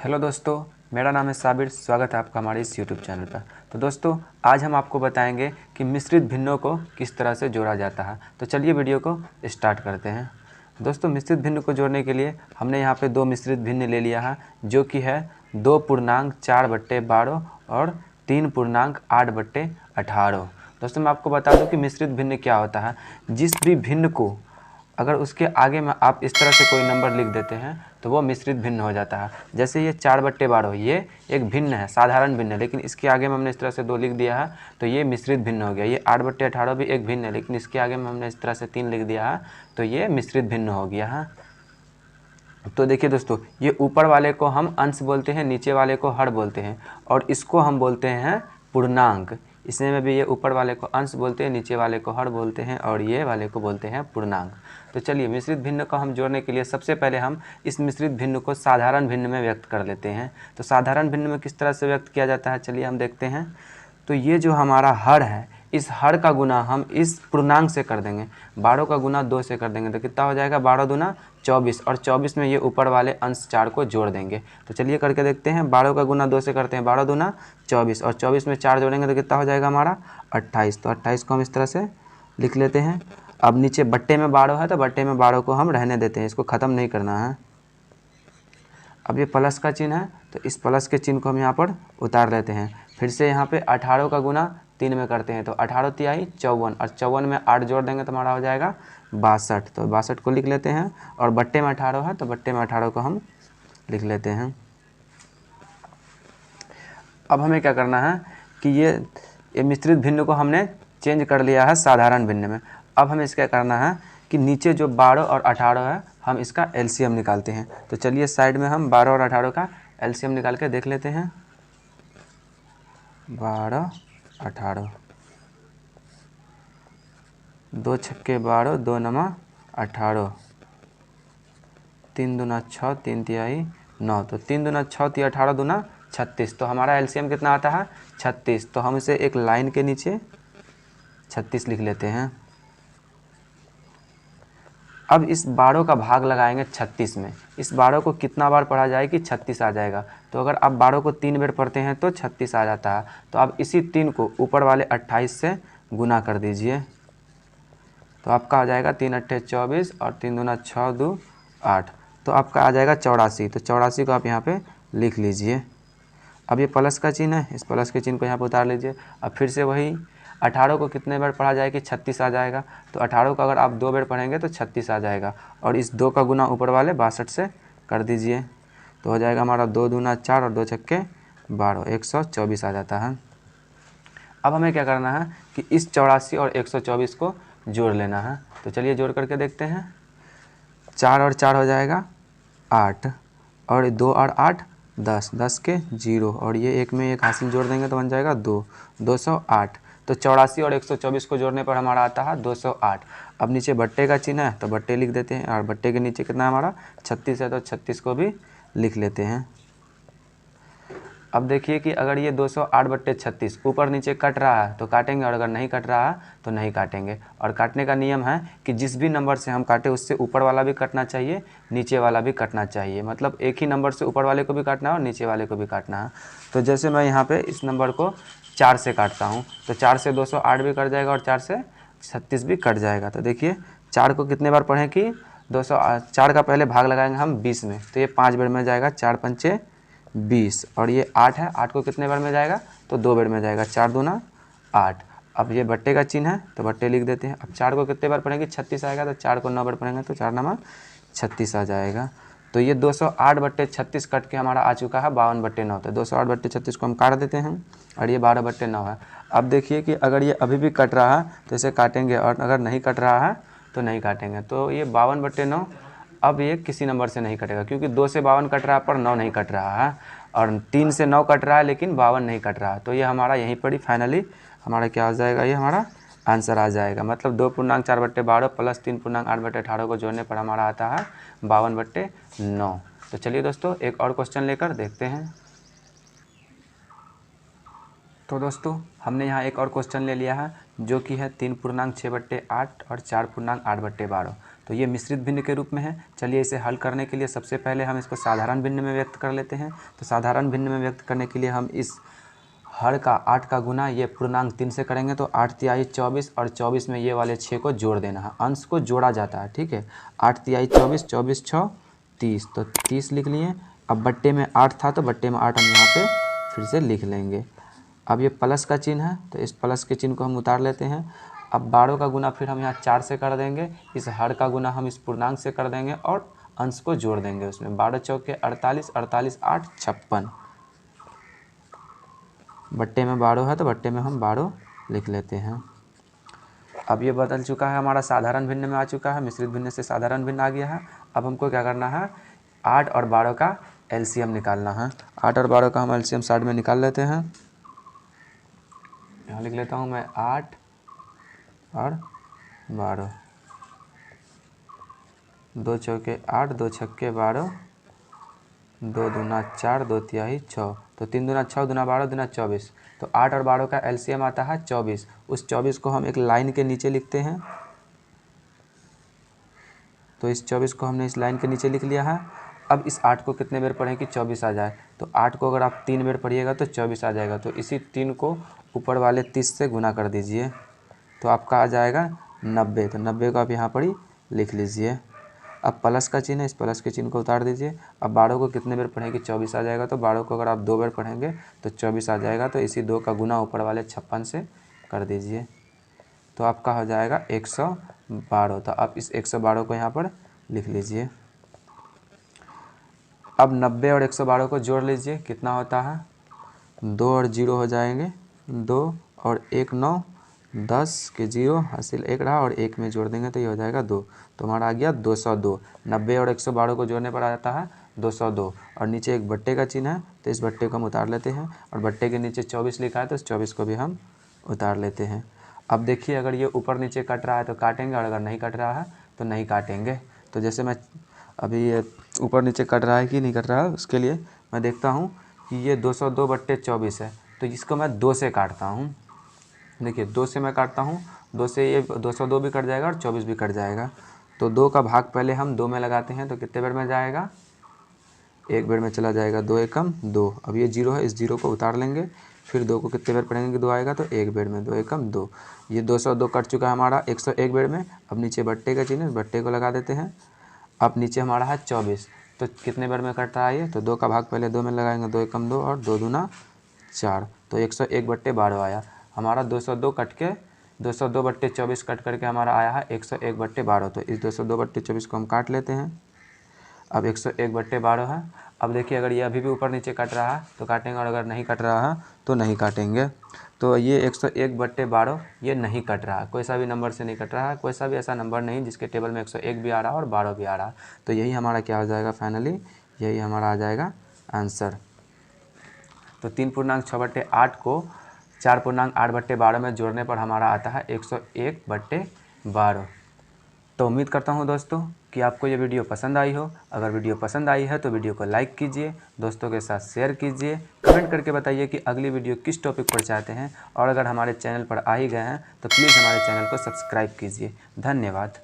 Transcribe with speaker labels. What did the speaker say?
Speaker 1: Hello दोस्तों, मेरा नाम है साबिर। स्वागत है आपका हमारे इस यूट्यूब चैनल पर। तो दोस्तों, आज हम आपको बताएंगे कि मिश्रित भिन्नों को किस तरह से जोड़ा जाता है। तो चलिए वीडियो को स्टार्ट करते हैं। दोस्तों, मिश्रित भिन्न को जोड़ने के लिए हमने यहाँ पे दो मिश्रित भिन्न ले लिया है, जो कि है 2.4/12 और 3.8/18। दोस्तों, मैं आपको बता दूँ कि मिश्रित भिन्न क्या होता है। जिस भी भिन्न को अगर उसके आगे में आप इस तरह से कोई नंबर लिख देते हैं तो वो मिश्रित भिन्न हो जाता है। जैसे ये 4/12 ये एक भिन्न है, साधारण भिन्न है, लेकिन इसके आगे में हमने इस तरह से 2 लिख दिया है तो ये मिश्रित भिन्न हो गया। ये 8/18 भी एक भिन्न है, लेकिन इसके आगे में हमने इस तरह से 3 लिख दिया है तो ये मिश्रित भिन्न हो गया है। तो देखिए दोस्तों, ये ऊपर वाले को हम अंश बोलते हैं, नीचे वाले को हर बोलते हैं, और इसको हम बोलते हैं पूर्णांक। इसमें में भी ये ऊपर वाले को अंश बोलते हैं, नीचे वाले को हर बोलते हैं, और ये वाले को बोलते हैं पूर्णांक। तो चलिए, मिश्रित भिन्न को हम जोड़ने के लिए सबसे पहले हम इस मिश्रित भिन्न को साधारण भिन्न में व्यक्त कर लेते हैं। तो साधारण भिन्न में किस तरह से व्यक्त किया जाता है, चलिए हम देखते हैं। तो ये जो हमारा हर है, इस हर का गुना हम इस पूर्णांक से कर देंगे। 12 का गुना 2 से कर देंगे तो कितना हो जाएगा, 12 दूना 24, और 24 में ये ऊपर वाले अंश 4 को जोड़ देंगे। तो चलिए करके देखते हैं। 12 का गुना 2 से करते हैं, 12 दूना 24, और 24 में 4 जोड़ेंगे तो कितना हो जाएगा हमारा 28। तो 28 को हम इस तरह से लिख लेते हैं। अब नीचे बट्टे में 12 है तो बट्टे में 12 को हम रहने देते हैं, इसको ख़त्म नहीं करना है। अब ये प्लस का चिन्ह है तो इस प्लस के चिन्ह को हम यहाँ पर उतार लेते हैं। फिर से यहाँ पे 18 का गुना 3 में करते हैं तो 18 तिहाई 54, और 54 में 8 जोड़ देंगे तो हमारा हो जाएगा 62। तो 62 को लिख लेते हैं, और बट्टे में 18 है तो बट्टे में 18 को हम लिख लेते हैं। अब हमें क्या करना है कि ये मिश्रित भिन्न को हमने चेंज कर लिया है साधारण भिन्न में। अब हमें इसका करना है कि नीचे जो 12 और 18 है, हम इसका एलसीएम निकालते हैं। तो चलिए साइड में हम 12 और 18 का एलसीएम निकाल के देख लेते हैं। 12 18, 2 छक्के 12, 2 नमा 18, 3 दूना 6, 3 तिहाई 9, तो 3 दूना 6 तिहाई 18 दूना 36। तो हमारा एलसीएम कितना आता है, 36। तो हम इसे एक लाइन के नीचे 36 लिख लेते हैं। अब इस 12 का भाग लगाएंगे 36 में। इस 12 को कितना बार पढ़ा जाए कि 36 आ जाएगा। तो अगर आप 12 को 3 बार पढ़ते हैं तो 36 आ जाता है। तो आप इसी 3 को ऊपर वाले 28 से गुना कर दीजिए, तो आपका आ जाएगा 3 अट्ठे 24, और 3 दूना 6 2 8, तो आपका आ जाएगा 84। तो 84 को आप यहाँ पे लिख लीजिए। अब ये प्लस का चिन्ह है, इस प्लस के चिन्ह को यहाँ पर उतार लीजिए। अब फिर से वही 18 को कितने बार पढ़ा जाए कि 36 आ जाएगा। तो 18 को अगर आप 2 बार पढ़ेंगे तो 36 आ जाएगा, और इस 2 का गुना ऊपर वाले 62 से कर दीजिए, तो हो जाएगा हमारा 2 दूना 4 और 2 छक्के 12, 124 आ जाता है। अब हमें क्या करना है कि इस 84 और 124 को जोड़ लेना है। तो चलिए जोड़ करके देखते हैं। 4 और 4 हो जाएगा 8, और 2 और 8 10, 10 के 0, और ये एक में एक हासिल जोड़ देंगे तो बन जाएगा 2, 208। तो 84 और 124 को जोड़ने पर हमारा आता है 208। अब नीचे बट्टे का चिन्ह है तो बट्टे लिख देते हैं, और बट्टे के नीचे कितना है हमारा 36 है तो 36 को भी लिख लेते हैं। अब देखिए कि अगर ये 208/36 ऊपर नीचे कट रहा है तो काटेंगे, और अगर नहीं कट रहा है तो नहीं काटेंगे। और काटने का नियम है कि जिस भी नंबर से हम काटे उससे ऊपर वाला भी कटना चाहिए, नीचे वाला भी कटना चाहिए। मतलब एक ही नंबर से ऊपर वाले को भी काटना है और नीचे वाले को भी काटना है। तो जैसे मैं यहाँ पर इस नंबर को 4 से काटता हूँ तो 4 से 208 भी कट जाएगा, और 4 से 36 भी कट जाएगा। तो देखिए 4 को कितने बार पढ़ें कि 4 का पहले भाग लगाएंगे हम 20 में, तो ये 5 बार में जाएगा, 4 पंचे 20, और ये 8 है, 8 को कितने बार में जाएगा तो 2 बार में जाएगा, 4 दूना 8। अब ये बट्टे का चिन्ह है तो बट्टे लिख देते हैं। अब 4 को कितने बार पढ़ेंगे 36 आएगा, तो 4 को 9 बार पढ़ेंगे तो 4 नमा 36 आ जाएगा। तो ये 208/36 कट के हमारा आ चुका है 52/9। तो 208/36 को हम काट देते हैं, और ये 12/9 है। अब देखिए कि अगर ये अभी भी कट रहा है तो इसे काटेंगे, और अगर नहीं कट रहा है तो नहीं काटेंगे। तो ये 52/9 अब ये किसी नंबर से नहीं कटेगा, क्योंकि 2 से 52 कट रहा है पर 9 नहीं कट रहा है, और 3 से 9 कट रहा है लेकिन 52 नहीं कट रहा है। तो ये हमारा यहीं पर ही फाइनली हमारा क्या आ जाएगा, ये हमारा आंसर आ जाएगा। मतलब 2.4/12 प्लस 3.8/18 को जोड़ने पर हमारा आता है 52/9। तो चलिए दोस्तों, एक और क्वेश्चन लेकर देखते हैं। तो दोस्तों, हमने यहाँ एक और क्वेश्चन ले लिया है, जो कि है 3.6/8 और 4.8/12। तो ये मिश्रित भिन्न के रूप में है। चलिए इसे हल करने के लिए सबसे पहले हम इसको साधारण भिन्न में व्यक्त कर लेते हैं। तो साधारण भिन्न में व्यक्त करने के लिए हम इस हर का 8 का गुना ये पूर्णांक 3 से करेंगे तो 8 तिहाई 24 और 24 में ये वाले 6 को जोड़ देना है। अंश को जोड़ा जाता है, ठीक है। 8 तिहाई 24, 24 6 30, तो 30 लिख लिए। अब बट्टे में 8 था तो बट्टे में 8 हम यहाँ पे फिर से लिख लेंगे। अब ये प्लस का चिन्ह है तो इस प्लस के चिन्ह को हम उतार लेते हैं। अब 12 का गुना फिर हम यहाँ 4 से कर देंगे, इस हर का गुना हम इस पूर्णांक से कर देंगे और अंश को जोड़ देंगे उसमें। 12 चौके 48, 48 8 56। बट्टे में 12 है तो बट्टे में हम 12 लिख लेते हैं। अब ये बदल चुका है, हमारा साधारण भिन्न में आ चुका है, मिश्रित भिन्न से साधारण भिन्न आ गया है। अब हमको क्या करना है, 8 और 12 का एलसीएम निकालना है। 8 और 12 का हम एलसीएम साइड में निकाल लेते हैं। यहाँ लिख लेता हूँ मैं 8 और 12, 2 चौके 8, 2 छक्के 12, 2 दूना 4, 2 तिहाई 6, तो 3 दूना 6, दूना 12, दूना 24। तो 8 और 12 का एलसीएम आता है 24। उस 24 को हम एक लाइन के नीचे लिखते हैं। तो इस 24 को हमने इस लाइन के नीचे लिख लिया है। अब इस 8 को कितने बार पढ़ें कि 24 आ जाए, तो 8 को अगर आप 3 बार पढ़िएगा तो 24 आ जाएगा। तो इसी 3 को ऊपर वाले 30 से गुना कर दीजिए तो आपका आ जाएगा 90। तो 90 को आप यहाँ पर ही लिख लीजिए। अब प्लस का चिन्ह है, इस प्लस के चिन्ह को उतार दीजिए। अब 12 को कितने बार पढ़ेंगे, 24 आ जाएगा। तो 12 को अगर आप 2 बार पढ़ेंगे तो 24 आ जाएगा। तो इसी 2 का गुना ऊपर वाले 56 से कर दीजिए तो आपका हो जाएगा 112। तो आप इस 112 को यहाँ पर लिख लीजिए। अब 90 और 112 को जोड़ लीजिए, कितना होता है, 2 और 0 हो जाएंगे, 2 और 1 9, 10 के 0 हासिल 1 रहा और 1 में जोड़ देंगे तो ये हो जाएगा 2। तो हमारा आ गया 202। 90 और 112 को जोड़ने पर आ जाता है 202। और नीचे एक बट्टे का चिन्ह है तो इस बट्टे को हम उतार लेते हैं और बट्टे के नीचे 24 लिखा है तो इस 24 को भी हम उतार लेते हैं। अब देखिए अगर ये ऊपर नीचे कट रहा है तो काटेंगे और अगर नहीं कट रहा है तो नहीं काटेंगे। तो जैसे मैं अभी ये ऊपर नीचे कट रहा है कि नहीं कट रहा है उसके लिए मैं देखता हूँ कि ये 202/24 है तो इसको मैं 2 से काटता हूँ। देखिए 2 से मैं काटता हूँ, 2 से ये 202 भी कट जाएगा और 24 भी कट जाएगा। तो 2 का भाग पहले हम 2 में लगाते हैं तो कितने बार में जाएगा, 1 बार में चला जाएगा। 2 एकम 2। अब ये 0 है, इस 0 को उतार लेंगे। फिर 2 को कितने बार पढ़ेंगे कि 2 आएगा तो 1 बार में, 2 एकम 2। ये 202 कट चुका है हमारा 101 बार में। अब नीचे बट्टे का चिन्ह, बट्टे को लगा देते हैं। अब नीचे हमारा है 24, तो कितने बार में कट रहा है ये, तो 2 का भाग पहले 2 में लगाएंगे, 2 एकम 2 और 2 दूना 4, तो 101/12 आया हमारा। 202 कट के 202/24 कट करके हमारा आया है 101/12। तो इस 202/24 को हम काट लेते हैं। अब 101/12 है। अब देखिए अगर ये अभी भी ऊपर नीचे कट रहा है तो काटेंगे और अगर नहीं कट रहा है तो नहीं काटेंगे। तो ये 101/12 ये नहीं कट रहा है, कोई सा भी नंबर से नहीं कट रहा है, कोई सा भी ऐसा नंबर नहीं जिसके टेबल में 101 भी आ रहा है और 12 भी आ रहा है। तो यही हमारा क्या हो जाएगा, फाइनली यही हमारा आ जाएगा आंसर। तो 3.6/8 को 4.8/12 में जोड़ने पर हमारा आता है 101/12। तो उम्मीद करता हूँ दोस्तों कि आपको ये वीडियो पसंद आई हो। अगर वीडियो पसंद आई है तो वीडियो को लाइक कीजिए, दोस्तों के साथ शेयर कीजिए, कमेंट करके बताइए कि अगली वीडियो किस टॉपिक पर चाहते हैं। और अगर हमारे चैनल पर आ ही गए हैं तो प्लीज़ हमारे चैनल को सब्सक्राइब कीजिए। धन्यवाद।